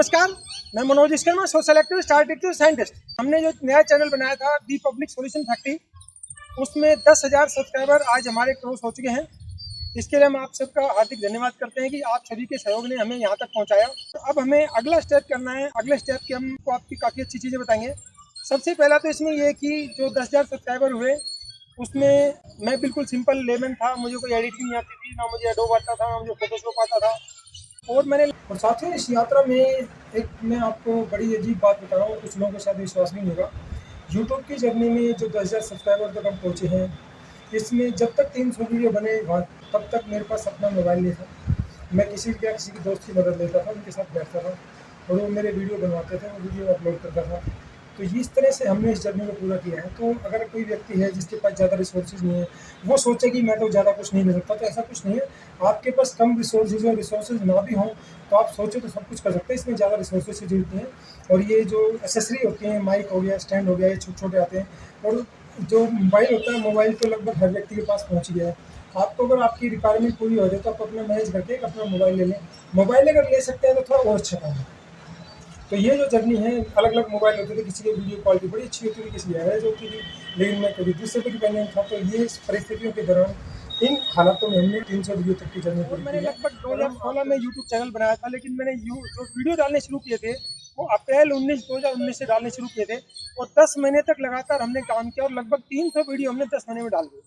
नमस्कार, मैं Manoj Vishwakarma, social activist, artist, scientist. हमने जो नया चैनल बनाया था दी पब्लिक सॉल्यूशन फैक्ट्री, उसमें 10,000 सब्सक्राइबर आज हमारे क्रॉस हो चुके हैं। इसके लिए हम आप सबका हार्दिक धन्यवाद करते हैं कि आप सभी के सहयोग ने हमें यहाँ तक पहुँचाया। अब हमें अगला स्टेप करना है। अगले स्टेप के हमको आपकी काफ़ी अच्छी चीज़ें बताएंगे। सबसे पहला तो इसमें ये कि जो 10,000 सब्सक्राइबर हुए उसमें मैं बिल्कुल सिंपल लेमन था, मुझे कोई एडिटिंग नहीं आती थी, ना मुझे एडोब आता था, ना मुझे फोटोशॉप आता था। और साथियों, इस यात्रा में एक मैं आपको बड़ी अजीब बात बता रहा हूँ, कुछ लोगों के साथ विश्वास नहीं होगा। यूट्यूब की जर्नी में जो 10,000 सब्सक्राइबर तक हम पहुँचे हैं, इसमें जब तक 300 वीडियो बने तब तक मेरे पास अपना मोबाइल नहीं था। मैं किसी के दोस्त की मदद लेता था, उनके साथ बैठता था और वो मेरे वीडियो बनवाते थे, वो वीडियो अपलोड करता था। तो इस तरह से हमने इस जर्नी को पूरा किया है। तो अगर कोई व्यक्ति है जिसके पास ज़्यादा रिसोर्सेज नहीं है, वो सोचे कि मैं तो ज़्यादा कुछ नहीं कर सकता, तो ऐसा कुछ नहीं है। आपके पास कम रिसोर्सेज और रिसोर्सेज ना भी हों तो आप सोचो तो सब कुछ कर सकते हैं। इसमें ज़्यादा रिसोर्सेज की जरूरत नहीं है। और ये जो एसेसरी होती हैं, माइक हो गया, स्टैंड हो गया, ये छोटे छोटे आते हैं। और जो मोबाइल होता है, मोबाइल तो लगभग हर व्यक्ति के पास पहुँच गया है। आपको अगर आपकी रिक्वायरमेंट पूरी हो जाए तो आप अपना मैनेज करके अपना मोबाइल ले लें। मोबाइल अगर ले सकते हैं तो थोड़ा और अच्छा काम है। तो ये जो जर्नी है, अलग अलग मोबाइल होते थे, किसी की वीडियो क्वालिटी बड़ी अच्छी होती थी, किसी की एवरेज होती थी, लेकिन मैं कभी दूसरे पर डिपेंडेंट था। तो ये परिस्थितियों के दौरान इन हालातों में हमने 300 वीडियो तक की जर्नी पूरी की। मैंने लगभग 2016 में यूट्यूब चैनल बनाया था, लेकिन मैंने जो वीडियो डालने शुरू किए थे वो अप्रैल 2019 से डालने शुरू किए थे और 10 महीने तक लगातार हमने काम किया और लगभग 300 वीडियो हमने 10 महीने में डाल दी।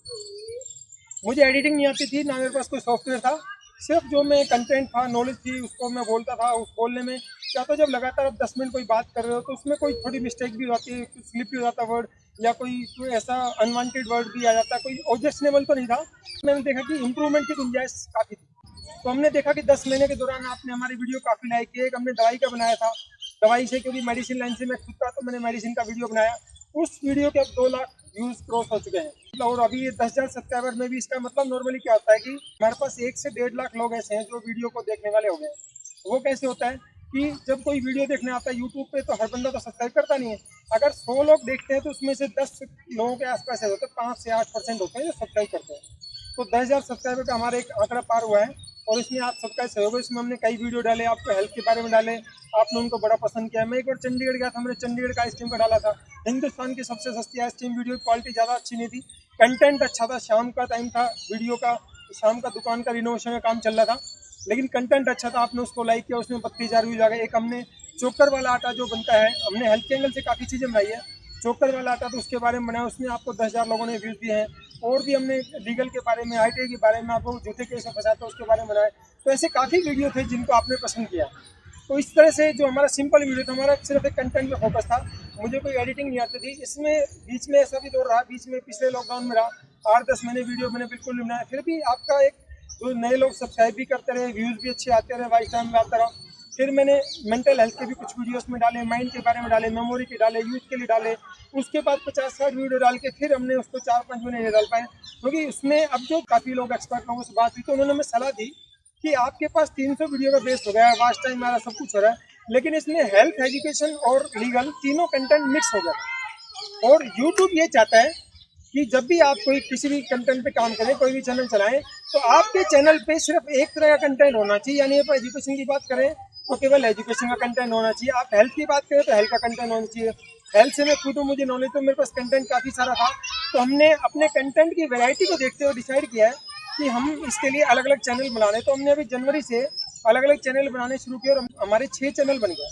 मुझे एडिटिंग नहीं आती थी, ना मेरे पास कोई सॉफ्टवेयर था। सिर्फ जो मैं कंटेंट था, नॉलेज थी, उसको मैं बोलता था। उस बोलने में क्या, तो जब लगातार आप 10 मिनट कोई बात कर रहे हो तो उसमें कोई थोड़ी मिस्टेक भी होती है, कुछ स्लिप भी हो जाता वर्ड, या कोई ऐसा अनवांटेड वर्ड भी आ जाता, कोई ऑब्जेक्शनेबल तो नहीं था। मैंने देखा कि इम्प्रूवमेंट की गुंजाइश काफ़ी थी। तो हमने देखा कि 10 महीने के दौरान आपने हमारी वीडियो काफ़ी लाइक की। एक हमने दवाई का बनाया था, दवाई से, क्योंकि मेडिसिन लाइन से मैं खुद था, तो मैंने मेडिसिन का वीडियो बनाया। उस वीडियो के अब 2 लाख व्यूज़ क्रॉस हो चुके हैं। और अभी ये 10,000 सब्सक्राइबर में भी इसका मतलब नॉर्मली क्या होता है कि हमारे पास 1 से 1.5 लाख लोग ऐसे हैं जो वीडियो को देखने वाले हो गए। वो कैसे होता है कि जब कोई वीडियो देखने आता है यूट्यूब पे, तो हर बंदा तो सब्सक्राइब करता नहीं है। अगर 100 लोग देखते हैं तो उसमें से 10 लोगों के आसपास होते हैं, 5 से 8% होते हैं जो सब्सक्राइब करते हैं। तो 10,000 सब्सक्राइबर का हमारा एक आंकड़ा पार हुआ है और इसमें आप सबका सहयोग है। इसमें हमने कई वीडियो डाले, आपको हेल्थ के बारे में डाले, आपने उनको बड़ा पसंद किया। मैं एक बार चंडीगढ़ गया था, हमने चंडीगढ़ का आइसक्रीम का डाला था। हिंदुस्तान की सबसे सस्ती आइसक्रीम, वीडियो की क्वालिटी ज़्यादा अच्छी नहीं थी, कंटेंट अच्छा था, शाम का टाइम था वीडियो का, शाम का दुकान का रिनोवेशन का काम चल रहा था, लेकिन कंटेंट अच्छा था, आपने उसको लाइक किया, उसमें 32,000 व्यूज आ गए। एक हमने चोकर वाला आटा जो बनता है, हमने हेल्थ के एंगल से काफ़ी चीज़ें बनाई है। चोकर वाला आटा तो उसके बारे में बनाया, उसमें आपको 10,000 लोगों ने व्यूज़ दिए हैं। और भी हमने लीगल के बारे में, ITI के बारे में, आपको जूते कैसे फंसाते हैं उसके बारे में बनाए। तो ऐसे काफ़ी वीडियो थे जिनको आपने पसंद किया। तो इस तरह से जो हमारा सिंपल वीडियो था, हमारा सिर्फ एक कंटेंट पे फोकस था, मुझे कोई एडिटिंग नहीं आती थी। इसमें बीच में ऐसा भी दौर रहा, बीच में पिछले लॉकडाउन में रहा, 8-10 महीने वीडियो मैंने बिल्कुल नहीं बनाया। फिर भी आपका एक जो नए लोग सब्सक्राइब भी करते रहे, व्यूज़ भी अच्छे आते रहे, वाइस टाइम में आता रहा। फिर मैंने मेंटल हेल्थ के भी कुछ वीडियोस में डाले, माइंड के बारे में डाले, मेमोरी के डाले, यूथ के लिए डाले। उसके बाद 50-60 वीडियो डाल के फिर हमने उसको 4-5 महीने नहीं डाल पाए, क्योंकि उसमें अब जो काफ़ी लोग एक्सपर्ट लोगों से बात हुई तो उन्होंने हमें सलाह दी कि आपके पास 300 वीडियो का बेस हो गया है, वाच टाइम हमारा सब कुछ हो रहा है, लेकिन इसमें हेल्थ, एजुकेशन और लीगल तीनों कंटेंट मिक्स हो गया। और यूट्यूब ये चाहता है कि जब भी आप कोई किसी भी कंटेंट पे काम करें, कोई भी चैनल चलाएं, तो आपके चैनल पे सिर्फ एक तरह का कंटेंट होना चाहिए। यानी आप एजुकेशन की बात करें तो केवल एजुकेशन का कंटेंट होना चाहिए, आप हेल्थ की बात करें तो हेल्थ का कंटेंट होना चाहिए। हेल्थ से मैं खुद हूँ, मुझे नॉलेज, तो मेरे पास कंटेंट काफ़ी सारा था। तो हमने अपने कंटेंट की वैरायटी को देखते हुए डिसाइड किया है कि हम इसके लिए अलग अलग चैनल बना रहे हैं। तो हमने अभी जनवरी से अलग अलग चैनल बनाने शुरू किए और हमारे 6 चैनल बन गए।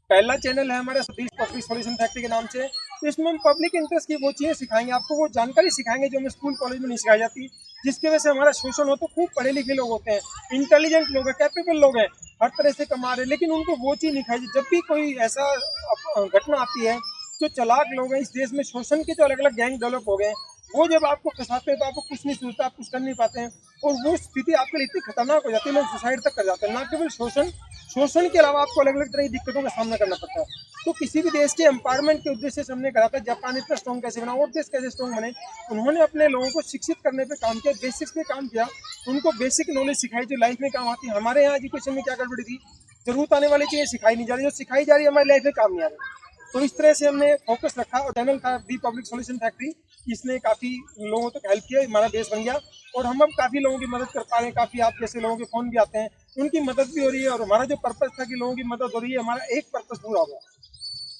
पहला चैनल है हमारा दी पब्लिक सॉल्यूशन फैक्ट्री के नाम से। तो इसमें हम पब्लिक इंटरेस्ट की वो चीज़ें सिखाएंगे, आपको वो जानकारी सिखाएंगे जो हमें स्कूल कॉलेज में नहीं सिखाई जाती, जिसकी वजह से हमारा शोषण हो। तो खूब पढ़े लिखे लोग होते हैं, इंटेलिजेंट लोग हैं, कैपेबल लोग हैं, हर तरह से कमा रहे हैं, लेकिन उनको वो चीज़ नहीं खाई। जब भी कोई ऐसा घटना आती है, जो चालाक लोग हैं इस देश में, शोषण के जो अलग अलग गैंग डेवलप हो गए हैं, वो जब आपको फंसाते हैं तो आपको कुछ नहीं सोचता, आप कुछ कर नहीं पाते हैं, और वो स्थिति आपके लिए इतनी खतरनाक हो जाती है, लोग सुसाइड तक कर जाते हैं। ना केवल शोषण के अलावा आपको अलग अलग तरह की दिक्कतों का सामना करना पड़ता है। तो किसी भी देश के एम्पावरमेंट के उद्देश्य से हमने कहा था जापान इतना स्ट्रॉन्ग कैसे बना और देश कैसे स्ट्रॉन्ग बने। उन्होंने अपने लोगों को शिक्षित करने पे काम किया, बेसिक्स पे काम किया, उनको बेसिक नॉलेज सिखाई जो लाइफ में काम आती है। हमारे यहाँ एजुकेशन में क्या गड़बड़ी थी, जरूरत आने वाली चीज़ें सिखाई नहीं जा रही, जो सिखाई जा रही है हमारी लाइफ में काम नहीं आ रही। तो इस तरह से हमने फोकस रखा और चैनल था दी पब्लिक सॉल्यूशन फैक्ट्री, इसने काफ़ी लोगों तक हेल्प किया, हमारा बेस बन गया और हम अब काफ़ी लोगों की मदद कर पा रहे हैं। काफ़ी आप जैसे लोगों के फ़ोन भी आते हैं, उनकी मदद भी हो रही है और हमारा जो पर्पस था कि लोगों की मदद हो रही है, हमारा एक पर्पस पूरा हो गया।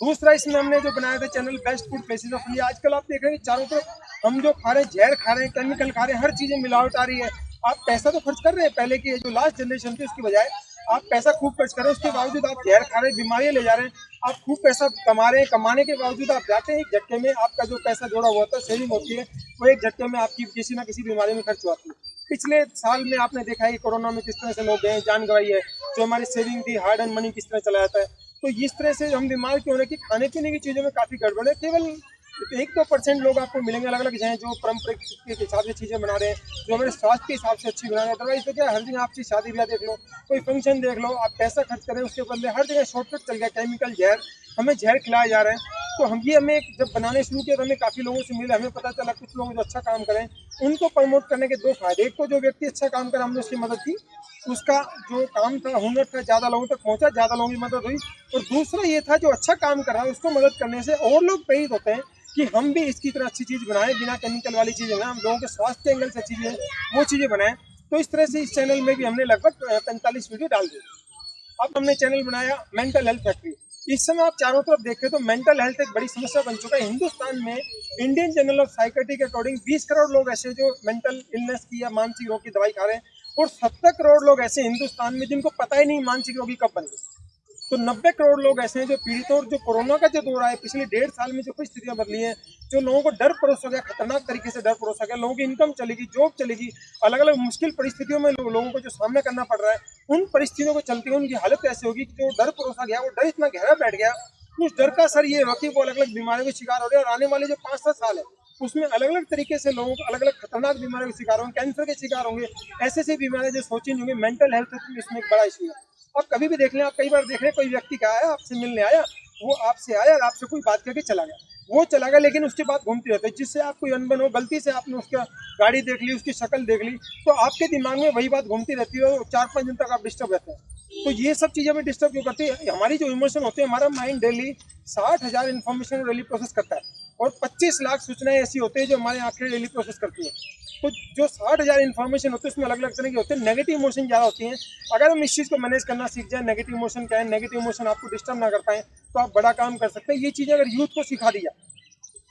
दूसरा इसमें हमने जो बनाया था channel best food places of India. आजकल आप देख रहे हैं चारों तरफ हम जो खा रहे हैं, जहर खा रहे हैं, केमिकल खा रहे हैं, हर चीज़ें मिलावट आ रही है। आप पैसा तो खर्च कर रहे हैं, पहले की जो लास्ट जनरेशन थी उसकी बजाय आप पैसा खूब खर्च कर रहे हैं, उसके बावजूद आप जहर खा रहे हैं, बीमारियां ले जा रहे हैं। आप खूब पैसा कमा रहे हैं, कमाने के बावजूद आप जाते हैं एक झटके में, आपका जो पैसा जोड़ा हुआ था, सेविंग होती है, वो एक झटके में आपकी किसी ना किसी बीमारी में खर्च होती है। पिछले साल में आपने देखा है कि कोरोना में किस तरह से लोग गए, जान गंवाई है, जो हमारी सेविंग थी, हार्ड एंड मनी किस तरह चला जाता है। तो इस तरह से हम बीमार क्यों हो रहे कि खाने पीने की चीज़ों में काफ़ी गड़बड़ है। केवल 1-2% लोग आपको मिलेंगे अलग अलग हैं जो पारंपरिक के हिसाब से चीज़ें बना रहे हैं, जो हमारे स्वास्थ्य के हिसाब से अच्छी बना रहे हैं। अदरवाइज तो क्या हर जगह आप चीज़ शादी ब्याह देख लो, कोई फंक्शन देख लो, आप पैसा खर्च करें उसके बदले हर जगह शॉर्टकट चल गया, केमिकल जहर, हमें जहर खिलाया जा रहा है। तो हमें जब बनाने शुरू किया तो हमें काफ़ी लोगों से मिले, हमें पता चला कुछ लोग जो अच्छा काम करें उनको प्रमोट करने के दो फायदे। एक तो जो व्यक्ति अच्छा काम करे हमने उसकी मदद की, उसका जो काम था, हुनर था, ज़्यादा लोगों तक पहुंचा, ज़्यादा लोगों की मदद हुई। और दूसरा ये था जो अच्छा काम कर रहा है उसको मदद करने से और लोग प्रेरित होते हैं कि हम भी इसकी तरह अच्छी चीज़ बनाएं, बिना केमिकल वाली चीज़ें बनाएं, हम लोगों के स्वास्थ्य के एंगल से चीज़ें वो चीज़ें बनाएं। तो इस तरह से इस चैनल में भी हमने लगभग 45 वीडियो डाल दी। अब हमने चैनल बनाया मेंटल हेल्थ फैक्ट्री। इस समय आप चारों तरफ देखें तो मेंटल हेल्थ एक बड़ी समस्या बन चुका है हिंदुस्तान में। इंडियन जर्नल ऑफ साइकेट्री के अकॉर्डिंग 20 करोड़ लोग ऐसे जो मेंटल इलनेस की या मानसिक रोग की दवाई खा रहे हैं, और 70 करोड़ लोग ऐसे हिंदुस्तान में जिनको पता ही नहीं मानसिक रोगी कब बन गए। तो 90 करोड़ लोग ऐसे हैं जो पीड़ित हैं। और जो कोरोना का जो दौर आया पिछले 1.5 साल में जो परिस्थितियां बदली हैं, जो लोगों को डर परोसा गया, खतरनाक तरीके से डर परोसा गया, लोगों की इनकम चलेगी, जॉब चलेगी, अलग अलग मुश्किल परिस्थितियों में लोगों को जो सामना करना पड़ रहा है, उन परिस्थितियों को चलते हुए उनकी हालत ऐसी होगी कि जो डर परोसा गया वो डर इतना गहरा बैठ गया, उस डर का असर ये होगा कि वो अलग अलग बीमारियों के शिकार हो रहे हैं। और आने वाले जो 5-7 साल है उसमें अलग अलग तरीके से लोगों को अलग अलग खतरनाक बीमारियों के शिकार होंगे, कैंसर के शिकार होंगे, ऐसे ऐसी बीमारियां जो सोची नहीं होंगी। मेंटल हेल्थ इसमें एक बड़ा इशू है। आप कभी भी देख लें, आप कई बार देख रहे हैं कोई व्यक्ति का आया आपसे मिलने आया, वो आपसे आया और आपसे कोई बात करके चला गया, वो चला गया, लेकिन उसके बाद घूमती रहता है। जिससे आप कोई अनबन हो, गलती से आपने उसका गाड़ी देख ली, उसकी शक्ल देख ली, तो आपके दिमाग में वही बात घूमती रहती है और 4-5 दिन तक आप डिस्टर्ब रहते हैं। तो ये सब चीज़ें हमें डिस्टर्ब क्यों करती है? हमारी जो इमोशन होते हैं, हमारा mind daily 60,000 information daily process करता है, और 25 लाख सूचनाएं ऐसी होती है जो हमारे आंखें डेली प्रोसेस करती हैं। तो जो 60,000 इन्फॉर्मेशन होते हैं उसमें अलग अलग तरह के होते हैं। नेगेटिव इमोशन ज़्यादा होती हैं। अगर हम इस चीज़ को मैनेज करना सीख जाए, नेगेटिव इमोशन क्या है, नेगेटिव इमोशन आपको डिस्टर्ब ना कर पाए, तो आप बड़ा काम कर सकते हैं। ये चीज़ें अगर यूथ को सिखा दी जाए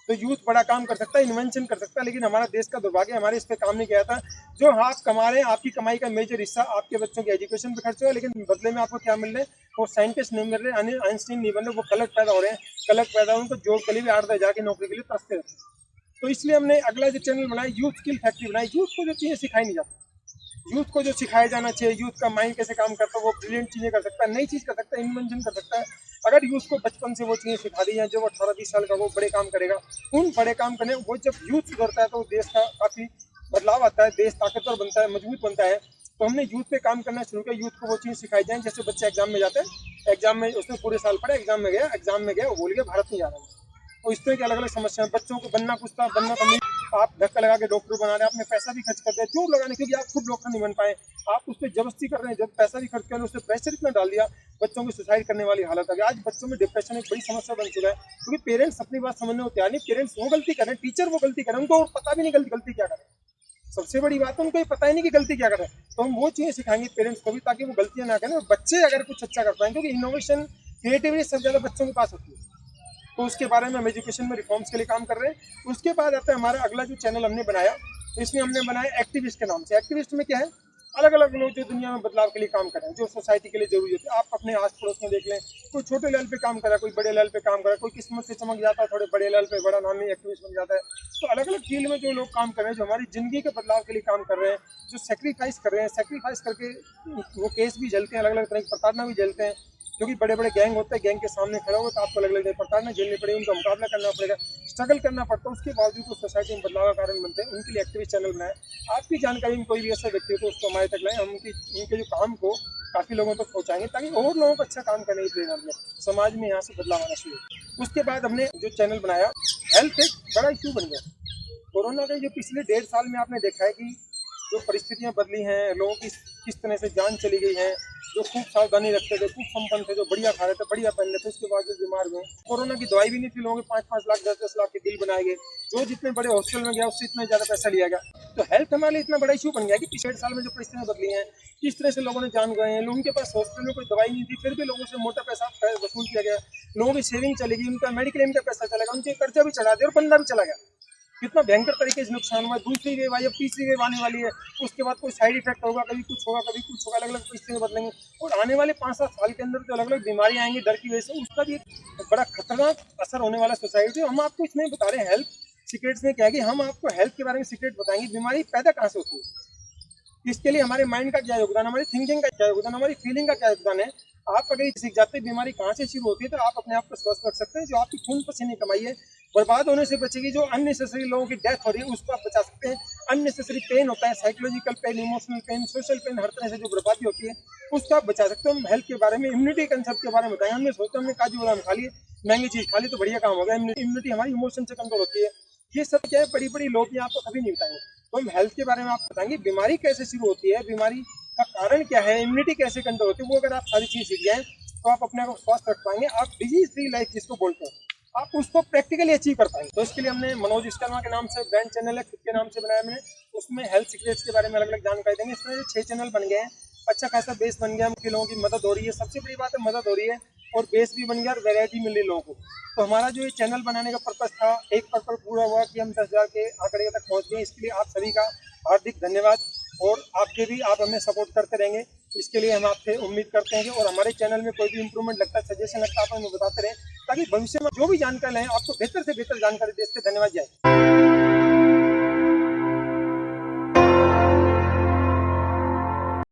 तो यूथ बड़ा काम कर सकता है, इन्वेंशन कर सकता है। लेकिन हमारा देश का दुर्भाग्य, हमारे इस पर काम नहीं किया था। जो आप कमा रहे हैं, आपकी कमाई का मेजर हिस्सा आपके बच्चों की एजुकेशन पे खर्च हुआ है, लेकिन बदले में आपको क्या मिल रहे हैं? वो साइंटिस्ट नहीं मिल रहे, आइंस्टीन नहीं बन रहे, वो कलक पैदा हो रहे हैं। कलक पैदा हो, उनको जॉब के लिए भी 8-10 हज़ार की नौकरी के लिए तरसते रहते हैं। तो इसलिए हमने अगला जो चैनल बनाया, यूथ स्किल फैक्ट्री बनाई। यूथ को जो चीज़ें सिखाई नहीं जाती, यूथ को जो सिखाया जाना चाहिए, यूथ का माइंड कैसे काम करता है, वो ब्रिलियंट चीज़ें कर सकता है, नई चीज़ कर सकता है, इन्वेंशन कर सकता है। अगर यूथ को बचपन से वो चीज़ें सिखा दी जाए, जो 18-20 साल का वो बड़े काम करेगा, उन बड़े काम करने वो जब यूथ सुधरता है तो देश का काफ़ी बदलाव आता है, देश ताकतवर बनता है, मजबूत बनता है। तो हमने यूथ पे काम करना शुरू किया। यूथ को वो चीज़ सिखाई जाए, जैसे बच्चे एग्जाम में जाते हैं, एग्जाम में उसने पूरे साल पढ़ा, एग्जाम में गया वो बोल गया भारत नहीं जा रहा है। तो इस तरह की अलग अलग समस्याएं, बच्चों को बनना कुछ था, बनना तो नहीं, आप धक्का लगा के डॉक्टर बना रहे हैं, आपने पैसा भी खर्च कर दिया जॉब लगाने, क्योंकि आप खुद डॉक्टर नहीं बन पाए, आप उस पर जबरदस्ती कर रहे हैं, जब पैसा भी खर्च कर रहे हैं, उससे प्रेशर इतना डाल दिया, बच्चों की सुसाइड करने वाली हालत आ गई। आज बच्चों में डिप्रेशन एक बड़ी समस्या बन चुका है, क्योंकि पेरेंट्स अपनी बात समझने को तैयार नहीं। पेरेंट्स वो गलती करें, टीचर वो गलती करें, उनको पता भी नहीं गलती क्या करें। सबसे बड़ी बात है उनको ये पता ही नहीं कि गलती क्या करें। तो हम वो चीज़ें सिखाएंगे पेरेंट्स को भी, ताकि वो गलतियां ना करें और बच्चे अगर कुछ अच्छा कर पाएं, क्योंकि इनोवेशन, क्रिएटिविटी सबसे ज़्यादा बच्चों के पास होती है। तो उसके बारे में हम एजुकेशन में रिफॉर्म्स के लिए काम कर रहे हैं। उसके बाद आता है हमारा अगला जो चैनल हमने बनाया, इसमें हमने बनाया एक्टिविस्ट के नाम से। एक्टिविस्ट में क्या है? अलग अलग लोग जो दुनिया में बदलाव के लिए काम कर रहे हैं, जो सोसाइटी के लिए जरूरी होते हैं। आप अपने आस पड़ोस में देख लें, कोई छोटे लेवल पे काम कर रहा है, कोई बड़े लेवल पे काम कर रहा है, कोई किस्मत से चमक जाता है, थोड़े बड़े लेवल पे बड़ा नामी एक्टिविस्ट बन जाता है। तो अलग अलग फील्ड में जो लोग काम कर रहे हैं, जो हमारी जिंदगी के बदलाव के लिए काम कर रहे हैं, जो सेक्रीफाइस कर रहे हैं, सेक्रीफाइस करके वो केस भी झेलते हैं, अलग अलग तरह की प्रताड़ना भी झेलते हैं, क्योंकि बड़े बड़े गैंग होते हैं, गैंग के सामने खड़े हो तो आपको अलग अलग प्रताड़ना झेलनी पड़ेगी, उनका मुकाबला करना पड़ेगा, स्ट्रगल करना पड़ता है। उसके बावजूद वो सोसाइटी में बदलाव का कारण बनते हैं। उनके लिए एक्टिविस्ट चैनल बनाए। आपकी जानकारी में कोई भी ऐसा व्यक्ति हो तो उसको हमारे तक लाएं, हम उनके जो काम को काफ़ी लोगों तक पहुँचाएंगे, ताकि और लोगों को अच्छा काम करने की प्रेरणा मिले, समाज में यहाँ से बदलाव आना शुरू हो। उसके बाद हमने जो चैनल बनाया, हेल्थ एक बड़ा इशू बन गया। कोरोना के जो पिछले 1.5 साल में आपने देखा है कि जो परिस्थितियां बदली हैं, लोगों की किस तरह से जान चली गई है। जो खूब सावधानी रखते थे, खूब संपन्न थे, जो बढ़िया खा रहे थे, बढ़िया पहन रहे थे, उसके बाद जो बीमार हुए। कोरोना की दवाई भी नहीं थी, लोगों के 5-5 लाख 10-10 लाख के बिल बनाए गए। जो जितने बड़े हॉस्पिटल में गया उससे इतना ज़्यादा पैसा लिया गया। तो हेल्थ हमारे लिए इतना बड़ा इशू बन गया कि पिछले 1.5 साल में जो परिस्थितियां बदली हैं, किस तरह से लोगों ने जान गए हैं, लोगों के पास हॉस्पिटल में कोई दवाई नहीं थी, फिर भी लोगों से मोटा पैसा वसूल किया गया, लोगों की सेविंग चलेगी, उनका मेडिक्लेम का पैसा चलेगा, उनके कर्जा भी चढ़ा दिया और बंदा भी चला गया। कितना भयंकर तरीके से नुकसान हुआ। दूसरी वेव आई, अब तीसरी वेव आने वाली है, उसके बाद कोई साइड इफेक्ट होगा, कभी कुछ होगा, कभी कुछ होगा, अलग अलग परिस्थितियां बदलेंगे और आने वाले 5-7 साल के अंदर जो अलग अलग बीमारियां आएंगी डर की वजह से, उसका भी एक बड़ा खतरनाक असर होने वाला सोसाइटी। हम आपको इसमें बता रहे हैं हेल्थ सीक्रेट्स में क्या है कि हम आपको हेल्थ के बारे में सीक्रेट बताएंगे, बीमारी पैदा कहाँ से होती है, इसके लिए हमारे माइंड का क्या योगदान, हमारी थिंकिंग का क्या योगदान, हमारी फीलिंग का क्या योगदान है। आप अगर सीख जाते हैं बीमारी कहाँ से शुरू होती है, तो आप अपने आप को स्वस्थ रख सकते हैं। जो आपकी खून पसीने कमाई है बर्बाद होने से बचेगी, जो अननेसेसरी लोगों की डेथ हो रही है उसको आप बचा सकते हैं। अननेसेसरी पेन होता है, psychological pain, emotional pain, social pain, हर तरह से जो बर्बादी होती है उसको आप बचा सकते हो। हम हेल्थ के बारे में, इम्यूनिटी कंसेप्ट के बारे में बताएंगे। हमने सोचते हमने काजू बादाम खा लिए, महंगी चीज खा ली तो बढ़िया काम हो गया, इम्यूनिटी हमारी इमोशन से कंट्रोल होती है। ये सब क्या है, बड़ी बड़ी लोग आपको कभी नहीं बताएंगे। तो हम हेल्थ के बारे में आपको बताएंगे, बीमारी कैसे शुरू होती है, बीमारी का कारण क्या है, इम्यूनिटी कैसे कंट्रोल होती है। वो अगर आप सारी चीज सीख जाएं तो आप अपने आप को स्वस्थ रख पाएंगे। आप डिजीज फ्री लाइफ जिसको बोलते हैं, आप उसको प्रैक्टिकली अचीव कर पाएंगे। तो इसके लिए हमने मनोज विश्वकर्मा के नाम से ब्रांड चैनल है, खुद के नाम से बनाया मैंने। उसमें हेल्थ सीक्रेट्स के बारे में अलग अलग जानकारी देंगे। इसमें 6 चैनल बन गए हैं, अच्छा खासा बेस बन गया, मुख्य लोगों की मदद हो रही है। सबसे बड़ी बात है मदद हो रही है और बेस भी बन गया और वैरायटी मिल रही लोगों को। तो हमारा जो ये चैनल बनाने का पर्पस था, एक पर्पस पूरा हुआ कि हम 10,000 के आंकड़े तक पहुँच गए। इसके लिए आप सभी का हार्दिक धन्यवाद और आपके भी, आप हमें सपोर्ट करते रहेंगे। इसके लिए हम आपसे उम्मीद करते हैं कि और हमारे चैनल में कोई भी इंप्रूवमेंट लगता है, सजेशन लगता है, आप हमें बताते रहें, ताकि भविष्य में जो भी जानकारी लें आपको बेहतर से बेहतर जानकारी दे सके। धन्यवाद। जय।